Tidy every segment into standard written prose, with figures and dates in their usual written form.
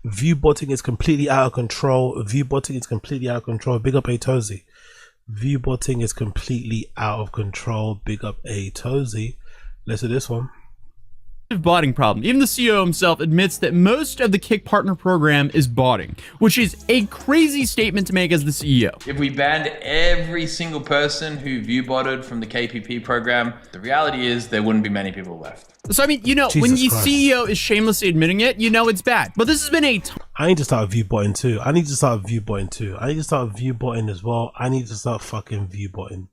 Viewbotting is completely out of control. Viewbotting is completely out of control. Big up Atozy. Viewbotting is completely out of control. Big up Atozy. Let's do this one. Botting problem. Even the CEO himself admits that most of the Kick Partner program is botting, which is a crazy statement to make as the CEO. If we banned every single person who view-botted from the KPP program, the reality is there wouldn't be many people left. So I mean, you know, when the CEO is shamelessly admitting it, you know it's bad. But this has been a I need to start viewbotting too. I need to start viewbotting as well. I need to start fucking viewbotting.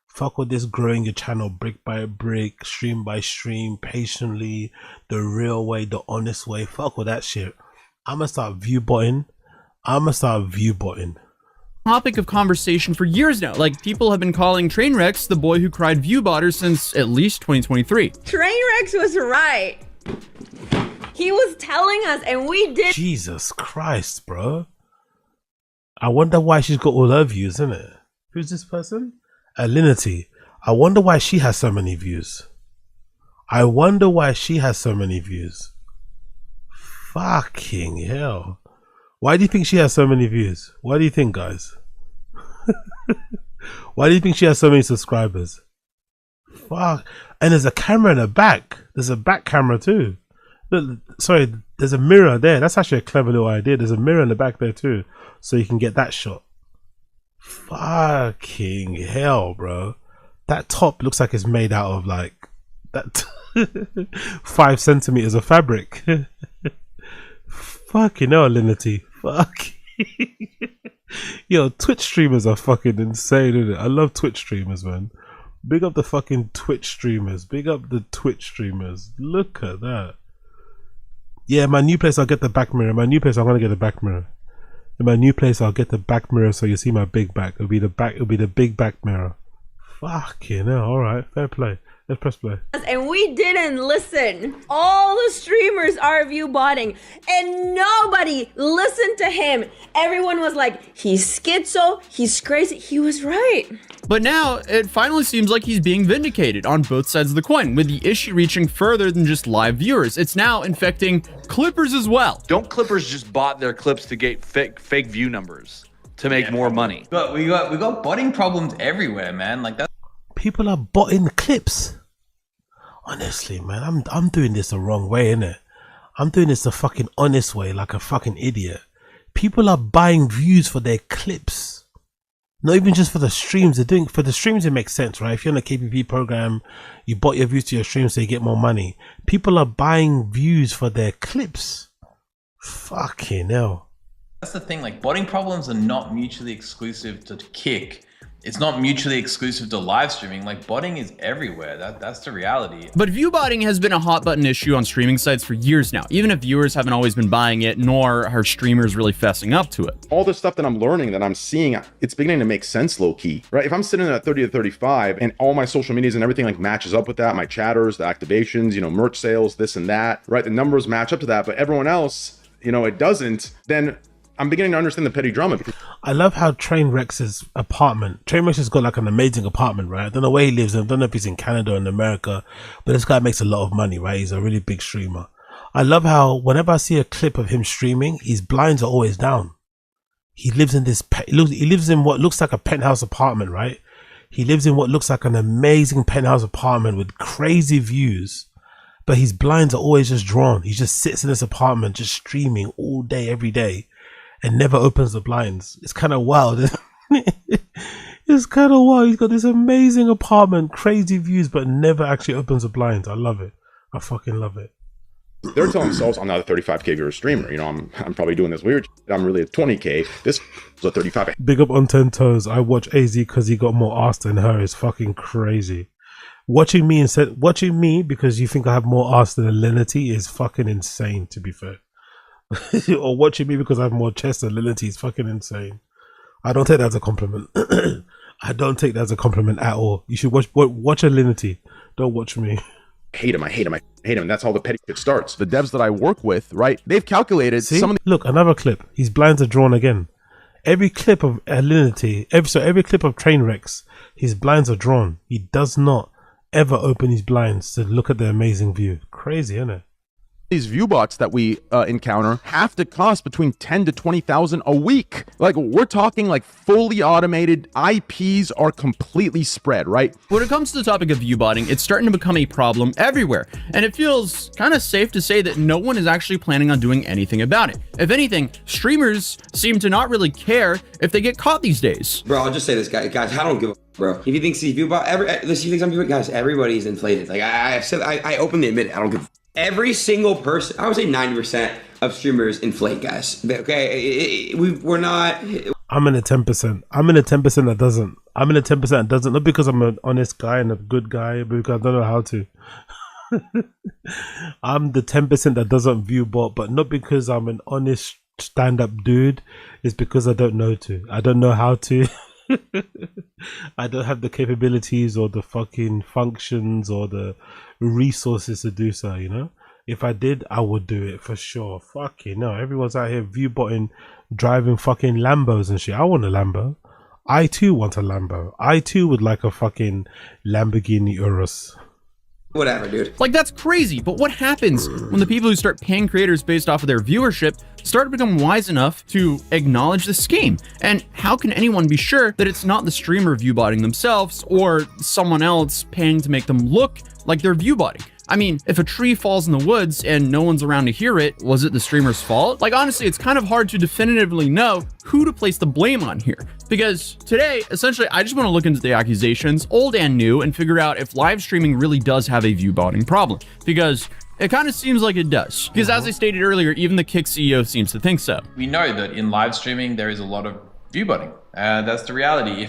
Fuck with this growing your channel brick by brick, stream by stream, patiently, the real way, the honest way. Fuck with that shit. I'ma start viewbotting. topic of conversation for years now. Like, people have been calling Trainwrecks the boy who cried viewbotter since at least 2023. Trainwrecks was right. He was telling us, and we did. Jesus Christ, bro. I wonder why she's got all her views, isn't it? Who's this person? Alinity. I wonder why she has so many views. Fucking hell. Why do you think she has so many views? Why do you think, guys? Why do you think she has so many subscribers? Fuck. And there's a camera in the back. There's a back camera too. Look, sorry, there's a mirror there. That's actually a clever little idea. There's a mirror in the back there too, so you can get that shot. Fucking hell, bro. That top looks like it's made out of like that 5 centimeters of fabric. Fucking hell, Linity. Fuck. Yo, Twitch streamers are fucking insane, isn't it? I love Twitch streamers, man. Big up the fucking Twitch streamers. Big up the Twitch streamers. Look at that. Yeah, my new place, I'll get the back mirror. My new place, I'm gonna get the back mirror. In my new place, I'll get the back mirror so you see my big back. It'll be the back. It'll be the big back mirror. Fucking hell. All right, fair play. Let's press play. And we didn't listen. All the streamers are viewbotting, and nobody listened to him. Everyone was like, he's schizo, he's crazy. He was right. But now, it finally seems like he's being vindicated on both sides of the coin, with the issue reaching further than just live viewers. It's now infecting Clippers as well. Don't Clippers just bot their clips to get fake view numbers to make more money? But we got botting problems everywhere, man. Like that. People are botting clips. Honestly, man, I'm doing this the wrong way, innit? I'm doing this the fucking honest way, like a fucking idiot. People are buying views for their clips. Not even just for the streams. They're doing for the streams. It makes sense, right? If you're on a KPP program, you bought your views to your stream so you get more money. People are buying views for their clips. Fucking hell. That's the thing. Like, botting problems are not mutually exclusive to Kick. It's not mutually exclusive to live streaming. Like, botting is everywhere. That's the reality. But viewbotting has been a hot button issue on streaming sites for years now, even if viewers haven't always been buying it, nor are streamers really fessing up to it. All the stuff that I'm learning, that I'm seeing, it's beginning to make sense low key, right? If I'm sitting at 30 to 35 and all my social medias and everything like matches up with that, my chatters, the activations, you know, merch sales, this and that, right? The numbers match up to that, but everyone else, you know, it doesn't, then I'm beginning to understand the petty drama. I love how Trainwreck's apartment. Trainwreck's has got like an amazing apartment, right? I don't know where he lives. I don't know if he's in Canada or in America, but this guy makes a lot of money, right? He's a really big streamer. I love how whenever I see a clip of him streaming, his blinds are always down. He lives in this. He lives in what looks like a penthouse apartment, right? He lives in what looks like an amazing penthouse apartment with crazy views, but his blinds are always just drawn. He just sits in this apartment, just streaming all day, every day, and never opens the blinds. It's kind of wild. It's kind of wild. He's got this amazing apartment, crazy views, but never actually opens the blinds. I love it. I fucking love it. They're telling themselves I'm not a 35K viewer streamer. You know, I'm probably doing this weird shit. I'm really a 20K. This was a 35. Big up on 10 Toes. I watch AZ because he got more ass than her is fucking crazy. Watching me because you think I have more ass than Alinity is fucking insane, to be fair. Or watching me because I have more chest than Linity is fucking insane. I don't take that as a compliment. I don't take that as a compliment at all. You should watch Alinity. Don't watch me. I hate him. And that's how the petty shit starts. The devs that I work with, right? They've calculated. See? Look, another clip. His blinds are drawn again. Every clip of Alinity, every clip of Trainwrecks, his blinds are drawn. He does not ever open his blinds to look at the amazing view. Crazy, isn't it? these view bots that we encounter have to cost between 10 to 20,000 a week. Like, we're talking like fully automated. IPs are completely spread, right? When it comes to the topic of viewbotting, it's starting to become a problem everywhere, and it feels kind of safe to say that no one is actually planning on doing anything about it. If anything, streamers seem to not really care if they get caught these days. Bro, I'll just say this, guys, I don't give a bro. If you think guys, everybody's inflated. Like I openly admit it. I don't give. Every single person, I would say 90% of streamers inflate, guys. Okay, we're not. I'm in a 10%. I'm in a 10% that doesn't. I'm in a 10% that doesn't. Not because I'm an honest guy and a good guy, but because I don't know how to. I'm the 10% that doesn't view bot, but not because I'm an honest stand-up dude. It's because I don't know to. I don't know how to. I don't have the capabilities or the fucking functions or the resources to do so, you know? If I did, I would do it for sure. Fucking no, everyone's out here viewbotting, driving fucking Lambos and shit. I want a Lambo. I too want a Lambo. I too would like a fucking Lamborghini Urus. Whatever, dude. Like, that's crazy, but what happens when the people who start paying creators based off of their viewership start to become wise enough to acknowledge the scheme? And how can anyone be sure that it's not the streamer viewbotting themselves or someone else paying to make them look like they're viewbotting? I mean, if a tree falls in the woods and no one's around to hear it, was it the streamer's fault? Like, honestly, it's kind of hard to definitively know who to place the blame on here. Because today, essentially, I just want to look into the accusations, old and new, and figure out if live streaming really does have a viewbotting problem. Because it kind of seems like it does. Because as I stated earlier, even the Kick CEO seems to think so. We know that in live streaming, there is a lot of viewbotting. That's the reality.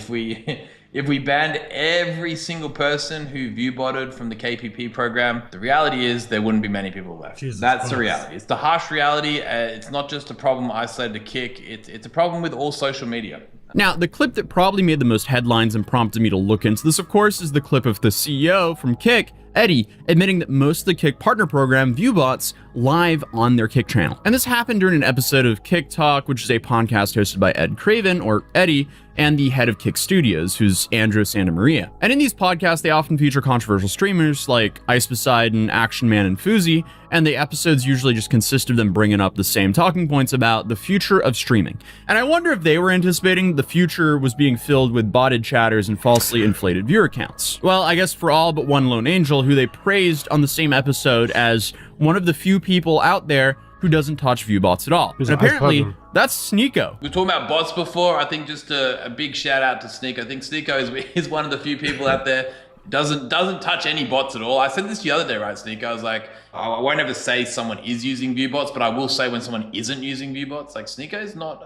If we banned every single person who viewbotted from the KPP program, the reality is there wouldn't be many people left. That's the reality. It's the harsh reality. It's not just a problem isolated to Kick. It's a problem with all social media. Now, the clip that probably made the most headlines and prompted me to look into this, of course, is the clip of the CEO from Kick, Eddie, admitting that most of the Kick partner program view bots live on their Kick channel. And this happened during an episode of Kick Talk, which is a podcast hosted by Ed Craven, or Eddie, and the head of Kick Studios, who's Andrew Santa Maria. And in these podcasts, they often feature controversial streamers like Ice Poseidon, Action Man, and Fuzi, and the episodes usually just consist of them bringing up the same talking points about the future of streaming. And I wonder if they were anticipating the future was being filled with botted chatters and falsely inflated viewer counts. Well, I guess for all but one lone angel, who they praised on the same episode as one of the few people out there who doesn't touch viewbots at all. And apparently, that's Sneeko. We were talking about bots before. I think just a big shout out to Sneeko. I think Sneeko is one of the few people out there doesn't touch any bots at all. I said this the other day, right, Sneeko? I was like, I won't ever say someone is using viewbots, but I will say when someone isn't using viewbots. Like, Sneeko is not,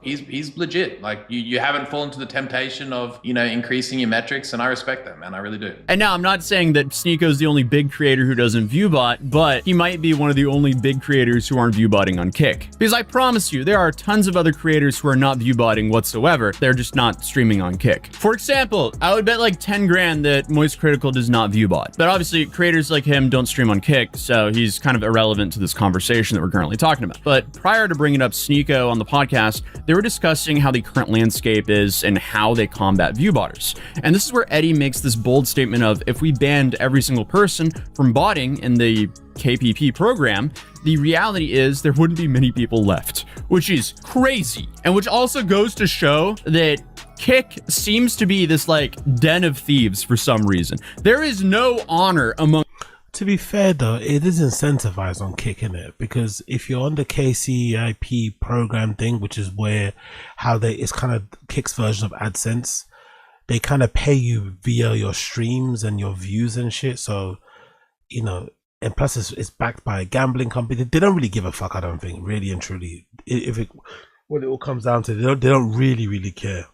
he's legit. Like, you haven't fallen to the temptation of, increasing your metrics, and I respect that, man. I really do. And now, I'm not saying that Sneeko's the only big creator who doesn't viewbot, but he might be one of the only big creators who aren't viewbotting on Kick. Because I promise you, there are tons of other creators who are not viewbotting whatsoever. They're just not streaming on Kick. For example, I would bet like 10 grand that Moist Critical does not viewbot. But obviously, creators like him don't stream on Kick, so he's kind of irrelevant to this conversation that we're currently talking about. But prior to bringing up Sneeko on the podcast, they were discussing how the current landscape is and how they combat viewbotters. And this is where Eddie makes this bold statement of, if we banned every single person from botting in the KPP program, the reality is there wouldn't be many people left, which is crazy. And which also goes to show that Kick seems to be this like den of thieves for some reason. There is no honor among. To be fair though, it is incentivized on Kick, innit? Because if you're on the KCIP program thing, which is where it's kind of Kick's version of AdSense, they kind of pay you via your streams and your views and shit. So, and plus it's backed by a gambling company. They don't really give a fuck, I don't think, really and truly. When it all comes down to it, they don't really care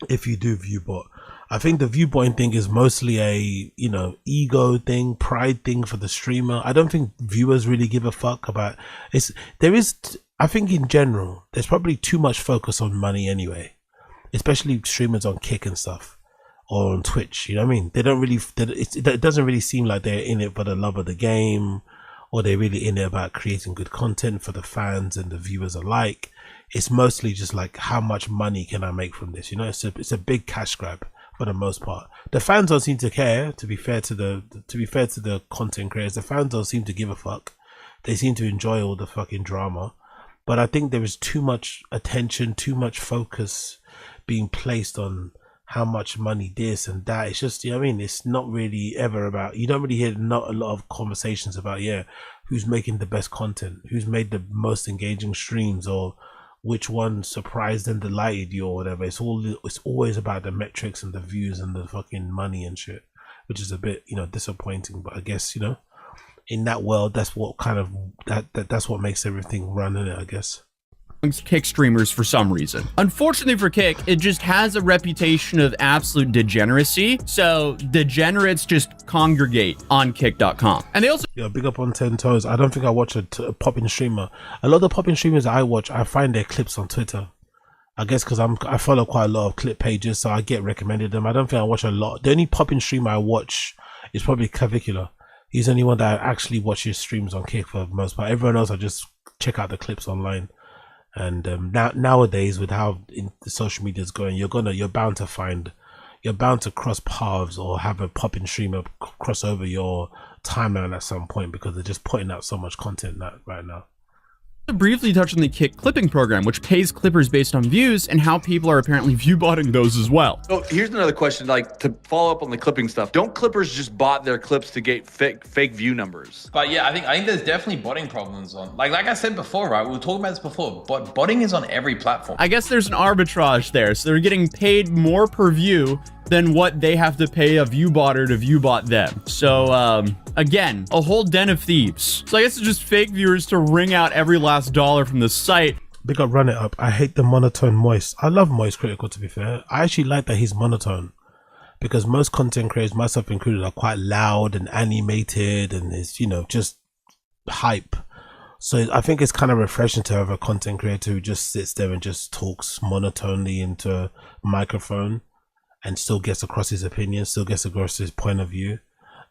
if you do viewbot. I think the viewbotting thing is mostly a, ego thing, pride thing for the streamer. I don't think viewers really give a fuck about it. I think in general, there's probably too much focus on money anyway, especially streamers on Kick and stuff, or on Twitch, you know what I mean? They don't really, it doesn't really seem like they're in it for the love of the game, or they're really in it about creating good content for the fans and the viewers alike. It's mostly just like, how much money can I make from this? It's a big cash grab for the most part. The fans don't seem to care. To be fair to the content creators, the fans don't seem to give a fuck. They seem to enjoy all the fucking drama. But I think there is too much attention, too much focus being placed on how much money this and that. It's just, you know what I mean? It's not really ever about, you don't really hear not a lot of conversations about, who's making the best content, who's made the most engaging streams, or which one surprised and delighted you, or whatever. It's always about the metrics and the views and the fucking money and shit, which is a bit, disappointing. But I guess, in that world, that's what kind of that's what makes everything run in it, I guess. Kick streamers for some reason. Unfortunately for Kick, it just has a reputation of absolute degeneracy. So degenerates just congregate on kick.com. And they also big up on 10 Toes. I don't think I watch a popping streamer. A lot of the popping streamers I watch, I find their clips on Twitter. I guess because I follow quite a lot of clip pages, so I get recommended them. I don't think I watch a lot. The only popping streamer I watch is probably Clavicula. He's the only one that actually watches streams on Kick for the most part. Everyone else, I just check out the clips online. And nowadays, with how the social media is going, you're bound to cross paths or have a popping streamer cross over your timeline at some point, because they're just putting out so much content right now. briefly touch on the Kick clipping program, which pays clippers based on views, and how people are apparently view-botting those as well. So here's another question, like to follow up on the clipping stuff. Don't clippers just bot their clips to get fake view numbers? But yeah, I think there's definitely botting problems on, like I said before, right? We were talking about this before, but botting is on every platform. I guess there's an arbitrage there. So they're getting paid more per view than what they have to pay a viewbotter to viewbot them. So again, a whole den of thieves. So I guess it's just fake viewers to wring out every last dollar from the site. Big up Run It Up. I hate the monotone Moist. I love Moist Critical, to be fair. I actually like that he's monotone, because most content creators, myself included, are quite loud and animated and is, you know, just hype. So I think it's kind of refreshing to have a content creator who just sits there and just talks monotonely into a microphone and still gets across his opinion, still gets across his point of view.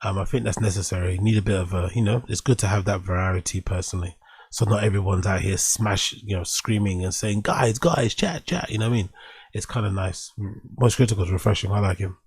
I think that's necessary. You need a bit of a, you know, it's good to have that variety personally. So not everyone's out here screaming and saying, guys, chat, you know what I mean? It's kind of nice. Most Critical is refreshing. I like him.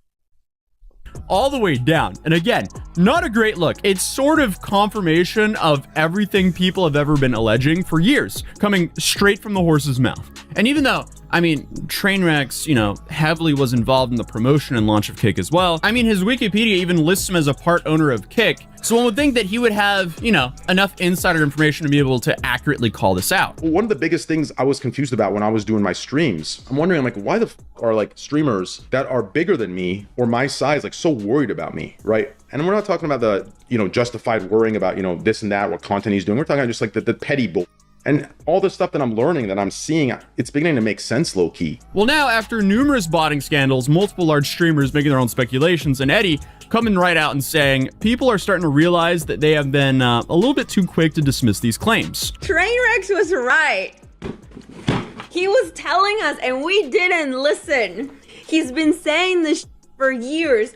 All the way down. And again, not a great look. It's sort of confirmation of everything people have ever been alleging for years, coming straight from the horse's mouth. And even though, I mean, Trainwreck's, you know, heavily was involved in the promotion and launch of Kick as well. I mean, his Wikipedia even lists him as a part owner of Kick. So one would think that he would have, you know, enough insider information to be able to accurately call this out. One of the biggest things I was confused about when I was doing my streams, I'm wondering, like, why the are like streamers that are bigger than me or my size, like, so worried about me, right? And we're not talking about the, you know, justified worrying about, you know, this and that, what content he's doing. We're talking about just like the petty bull. And all the stuff that I'm learning, that I'm seeing, it's beginning to make sense low key. Well, now after numerous botting scandals, multiple large streamers making their own speculations, and Eddie coming right out and saying people are starting to realize that they have been a little bit too quick to dismiss these claims. Trainwreck was right. He was telling us and we didn't listen. He's been saying this for years.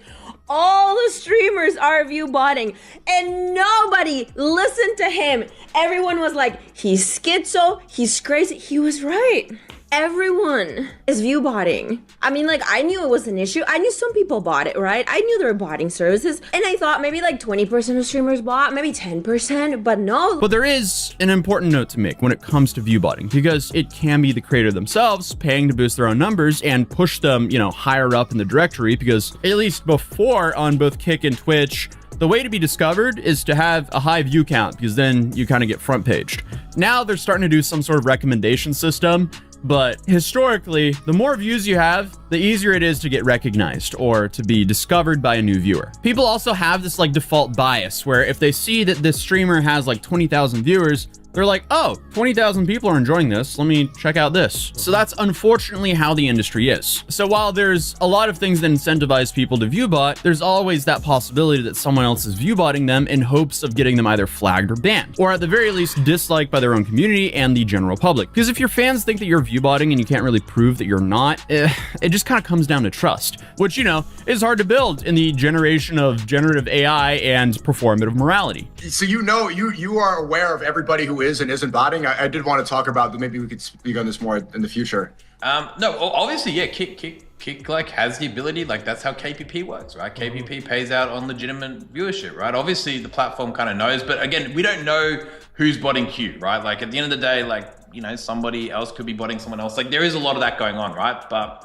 All the streamers are viewbotting and nobody listened to him. Everyone was like, he's schizo, he's crazy. He was right. Everyone is viewbotting. I mean, like, I knew it was an issue. I knew some people bought it, right? I knew there were botting services. And I thought maybe like 20% of streamers bought, maybe 10%, but no. But there is an important note to make when it comes to viewbotting, because it can be the creator themselves paying to boost their own numbers and push them, you know, higher up in the directory, because at least before on both Kick and Twitch, the way to be discovered is to have a high view count, because then you kind of get front paged. Now they're starting to do some sort of recommendation system, but historically, the more views you have, the easier it is to get recognized or to be discovered by a new viewer. People also have this like default bias where if they see that this streamer has like 20,000 viewers, they're like, oh, 20,000 people are enjoying this. Let me check out this. So that's unfortunately how the industry is. So while there's a lot of things that incentivize people to viewbot, there's always that possibility that someone else is viewbotting them in hopes of getting them either flagged or banned, or at the very least disliked by their own community and the general public. Because if your fans think that you're viewbotting and you can't really prove that you're not, it just kind of comes down to trust, which, you know, is hard to build in the generation of generative AI and performative morality. So you know, you are aware of everybody who who is and isn't botting? I did want to talk about that. Maybe we could speak on this more in the future. No, obviously, yeah, Kick like has the ability, like that's how KPP works, right? KPP pays out on legitimate viewership, right? Obviously the platform kind of knows, but again, we don't know who's botting Q, right? Like at the end of the day, like, you know, somebody else could be botting someone else. Like there is a lot of that going on, right? But,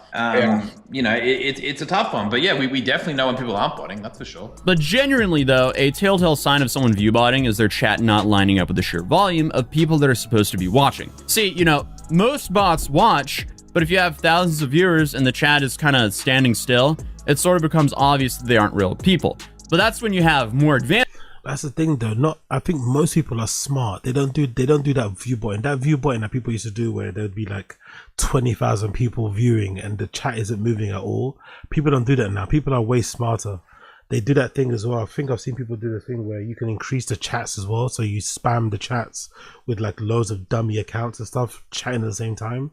you know, it's a tough one, but yeah, we definitely know when people aren't botting, that's for sure. But genuinely though, a telltale sign of someone viewbotting is their chat not lining up with the sheer volume of people that are supposed to be watching. See, you know, most bots watch, but if you have thousands of viewers and the chat is kind of standing still, it sort of becomes obvious that they aren't real people. But that's when you have more advanced. That's the thing though. I think most people are smart. They don't do that viewbotting. That viewbotting that people used to do where there'd be like 20,000 people viewing and the chat isn't moving at all. People don't do that now. People are way smarter. They do that thing as well. I think I've seen people do the thing where you can increase the chats as well. So you spam the chats with like loads of dummy accounts and stuff chatting at the same time.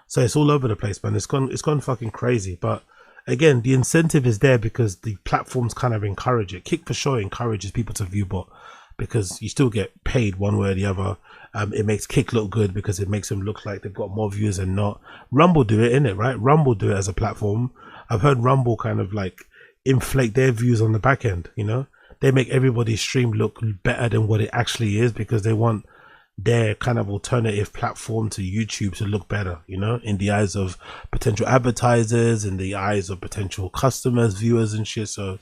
So it's all over the place, man. It's gone fucking crazy. But again, the incentive is there because the platforms kind of encourage it. Kick for sure encourages people to viewbot because you still get paid one way or the other. It makes Kick look good because it makes them look like they've got more views than not. Rumble do it, innit, right? Rumble do it as a platform. I've heard Rumble kind of like inflate their views on the back end, you know? They make everybody's stream look better than what it actually is because they want their kind of alternative platform to YouTube to look better, you know, in the eyes of potential advertisers, in the eyes of potential customers, viewers and shit. So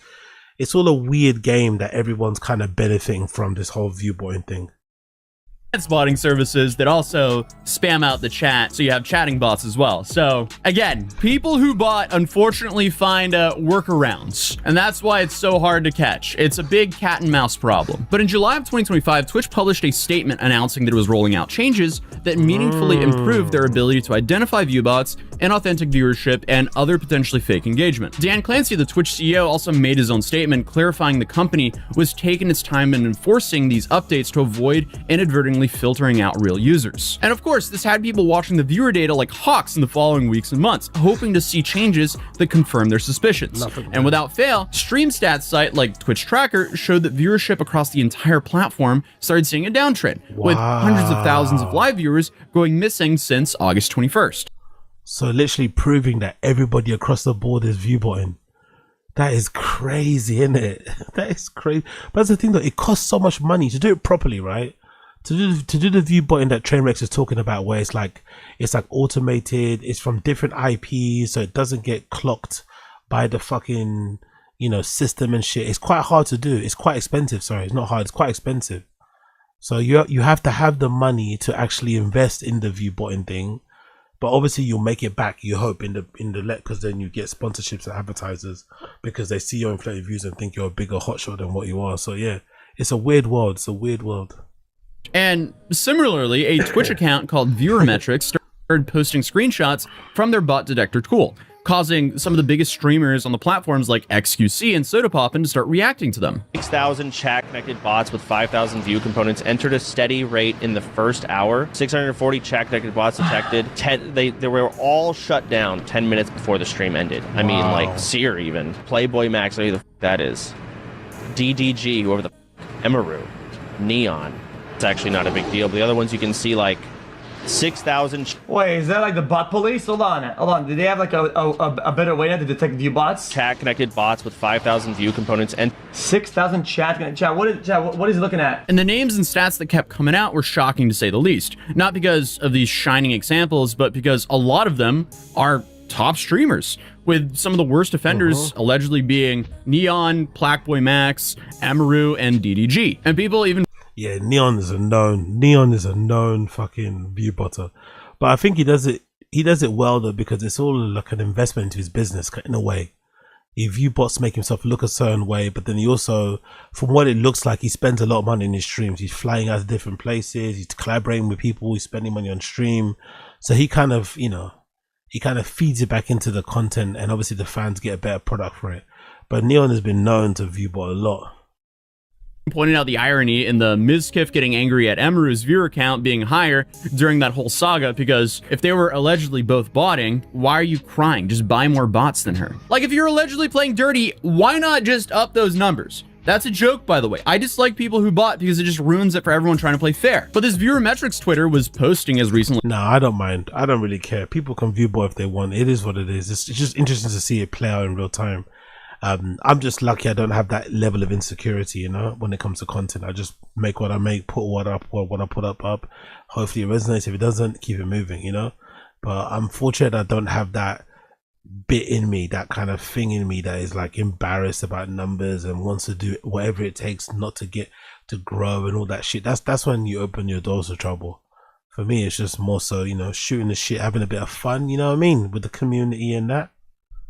it's all a weird game that everyone's kind of benefiting from this whole viewbotting thing. Botting services that also spam out the chat, so you have chatting bots as well. So again, people who bot unfortunately find workarounds, and that's why it's so hard to catch. It's a big cat and mouse problem. But in July of 2025, Twitch published a statement announcing that it was rolling out changes that meaningfully improved their ability to identify viewbots, inauthentic viewership, and other potentially fake engagement. Dan Clancy, the Twitch CEO, also made his own statement clarifying the company was taking its time in enforcing these updates to avoid inadvertently filtering out real users. And of course, this had people watching the viewer data like hawks in the following weeks and months, hoping to see changes that confirm their suspicions. And without fail, stream stats site like Twitch Tracker showed that viewership across the entire platform started seeing a downtrend, with hundreds of thousands of live viewers going missing since August 21st. So literally proving that everybody across the board is viewbotting. That is crazy, isn't it? That is crazy. But that's the thing though, it costs so much money to do it properly, right? To do the viewbotting that Trainwreck is talking about, where it's like automated, it's from different IPs, so it doesn't get clocked by the fucking, you know, system and shit. It's quite hard to do. It's quite expensive. Sorry, it's not hard. It's quite expensive. So you have to have the money to actually invest in the viewbotting thing. But obviously you'll make it back, you hope, in the because then you get sponsorships and advertisers because they see your inflated views and think you're a bigger hotshot than what you are. So yeah, it's a weird world. It's a weird world. And similarly, a Twitch account called Viewermetrics started posting screenshots from their bot detector tool, causing some of the biggest streamers on the platforms like XQC and SodaPoppin to start reacting to them. 6,000 chat-connected bots with 5,000 view components entered a steady rate in the first hour. 640 chat-connected bots detected. They were all shut down 10 minutes before the stream ended. I mean, like, Seer even. Playboy Max, who the that is. DDG, whoever the Emaru. Neon. It's actually not a big deal. But the other ones you can see, like, 6,000. Wait, is that like the bot police? Hold on. Did they have like a better way to detect view bots? Chat connected bots with 5,000 view components and 6,000 chat. What is he looking at? And the names and stats that kept coming out were shocking to say the least. Not because of these shining examples, but because a lot of them are top streamers, with some of the worst offenders allegedly being Neon, Plaqueboy Max, Emaru, and DDG. And people even... Yeah, Neon is a known fucking viewbotter. But I think he does it well though, because it's all like an investment into his business in a way. He viewbots make himself look a certain way, but then he also, from what it looks like, he spends a lot of money in his streams. He's flying out to different places, he's collaborating with people, he's spending money on stream. So he kind of, you know, he kind of feeds it back into the content, and obviously the fans get a better product for it. But Neon has been known to viewbot a lot. Pointed out the irony in the Mizkif getting angry at Emaru's viewer count being higher during that whole saga, because if they were allegedly both botting, why are you crying? Just buy more bots than her. Like, if you're allegedly playing dirty, why not just up those numbers? That's a joke, by the way. I dislike people who bot because it just ruins it for everyone trying to play fair. But this viewer metrics Twitter was posting as recently. No, I don't mind. I don't really care. People can view bot if they want. It is what it is. It's just interesting to see it play out in real time. I'm just lucky I don't have that level of insecurity, you know, when it comes to content. I just make what I make, put what I put up. Hopefully it resonates. If it doesn't, keep it moving, you know. But I'm fortunate I don't have that bit in me, that kind of thing in me that is like embarrassed about numbers and wants to do whatever it takes not to get to grow and all that shit. That's when you open your doors to trouble. For me, it's just more so, you know, shooting the shit, having a bit of fun, you know what I mean, with the community and that.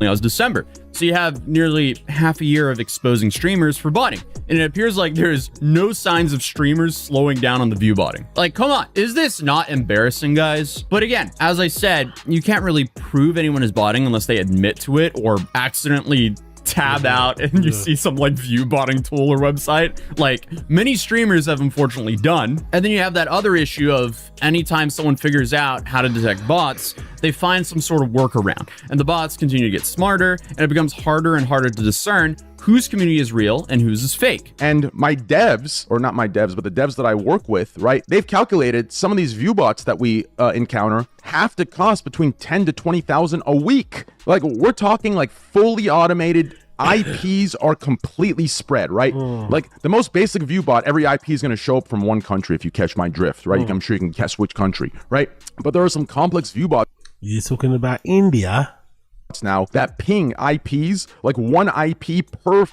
It was December. So you have nearly half a year of exposing streamers for botting. And it appears like there's no signs of streamers slowing down on the view botting. Like, come on, is this not embarrassing, guys? But again, as I said, you can't really prove anyone is botting unless they admit to it or accidentally tab out and you see some like view botting tool or website, like many streamers have unfortunately done. And then you have that other issue of anytime someone figures out how to detect bots, they find some sort of workaround, and the bots continue to get smarter, and it becomes harder and harder to discern whose community is real and whose is fake. And my devs, or not my devs, but the devs that I work with, right? They've calculated some of these view bots that we encounter have to cost between 10 to 20,000 a week. Like, we're talking like fully automated IPs are completely spread, right? Like the most basic view bot, every IP is going to show up from one country if you catch my drift, right? I'm sure you can guess which country, right? But there are some complex view bots. You're talking about India now that ping IPs, like one IP per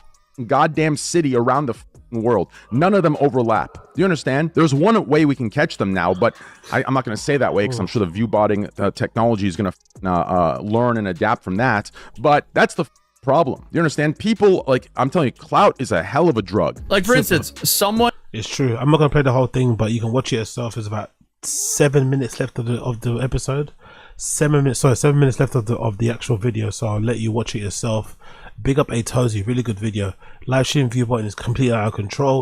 goddamn city around the world. None of them overlap. Do you understand? There's one way we can catch them now, but I'm not going to say that way because I'm sure the view botting technology is going to learn and adapt from that. But that's the problem. You understand? People, like, I'm telling you, clout is a hell of a drug. Like, for instance, someone... It's true. I'm not going to play the whole thing, but you can watch it yourself. There's about 7 minutes left of the episode. 7 minutes left of the actual video, so I'll let you watch it yourself. Big up Atozy, really good video. Live stream view button is completely out of control.